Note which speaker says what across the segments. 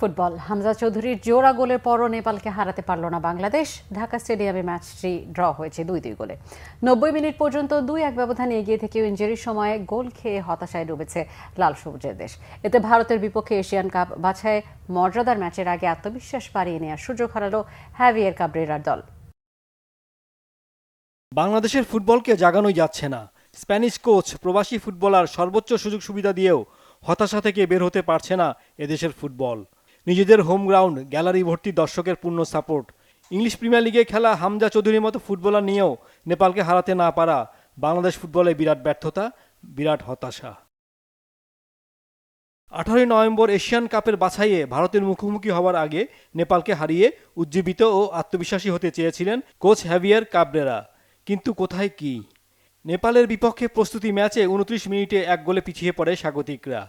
Speaker 1: Football Hamza চৌধুরীর জোড়া গোলের পরও নেপালকে হারাতে পারল না বাংলাদেশ। ঢাকা স্টেডিয়ামে ম্যাচটি ড্র হয়েছে 2-2 গোলে। 90 মিনিট পর্যন্ত 2-1 ব্যবধানে এগিয়ে থেকেও ইনজুরির সময় গোল খেয়ে হতাশায় ডুবেছে লাল সবুজের দেশ। এতে ভারতের বিপক্ষে এশিয়ান কাপ বাছাই মর্যাদার ম্যাচের আগে আত্মবিশ্বাস বাড়িয়ে নেওয়ার সুযোগ হারালো হ্যাভিয়ের কাবরেরার দল।
Speaker 2: বাংলাদেশের ফুটবলকে জাগানোই যাচ্ছে না। স্প্যানিশ কোচ প্রবাসী ফুটবলার সর্বোচ্চ সুযোগ সুবিধা দিয়েও হতাশা থেকে বের হতে পারছে না এদেশের ফুটবল। নিজেদের হোম গ্রাউন্ড, গ্যালারি ভর্তি দর্শকের পূর্ণ সাপোর্ট, ইংলিশ প্রিমিয়ার লিগে খেলা হামজা চৌধুরীর মতো ফুটবলার নিয়েও নেপালকে হারাতে না পারা বাংলাদেশ ফুটবলে বিরাট ব্যর্থতা, বিরাট হতাশা। 18 নভেম্বর এশিয়ান কাপের বাছাইয়ে ভারতের মুখোমুখি হওয়ার আগে নেপালকে হারিয়ে উজ্জীবিত ও আত্মবিশ্বাসী হতে চেয়েছিলেন কোচ হ্যাভিয়ের কাবরেরা। কিন্তু কোথায় কি? নেপালের বিপক্ষে প্রস্তুতি ম্যাচে 29 মিনিটে 1 গোলে পিছিয়ে পড়ে স্বাগতিকরা।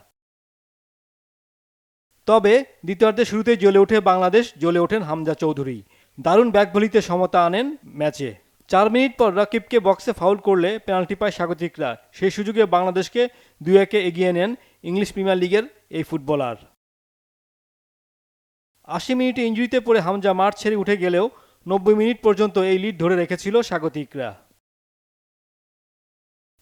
Speaker 2: তবে দ্বিতীয়ার্ধে শুরুতেই জ্বলে ওঠে বাংলাদেশ, জ্বলে ওঠেন হামজা চৌধুরী। দারুণ ব্যাকভলিতে সমতা আনেন ম্যাচে। 4 মিনিট পর রাকিবকে বক্সে ফাউল করলে পেনাল্টি পায় স্বাগতিকরা। সেই সুযোগে বাংলাদেশকে 2-1 এগিয়ে নেন ইংলিশ প্রিমিয়ার লিগের এই ফুটবলার। 80 মিনিটে ইনজুরিতে পড়ে হামজা মাঠ ছেড়ে উঠে গেলেও 90 মিনিট পর্যন্ত এই লিড ধরে রেখেছিল স্বাগতিকরা।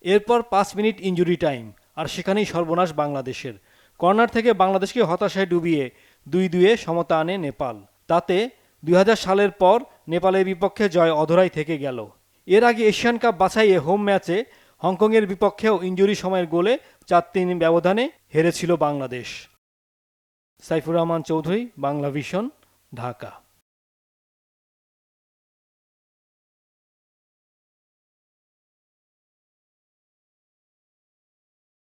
Speaker 2: এরপর 5 মিনিট ইনজুরি টাইম, আর সেখানেই সর্বনাশ বাংলাদেশের। কর্নার থেকে বাংলাদেশকে হতাশায় ডুবিয়ে 2-2 সমতা আনে নেপাল। তাতে 2000 সালের পর নেপালের বিপক্ষে জয় অধরাই থেকে গেল। এর আগে এশিয়ান কাপ বাছাইয়ে হোম ম্যাচে হংকংয়ের বিপক্ষেও ইনজুরি সময়ের গোলে 4-3 ব্যবধানে হেরেছিল বাংলাদেশ। সাইফুর রহমান চৌধুরী, বাংলা ভিশন, ঢাকা।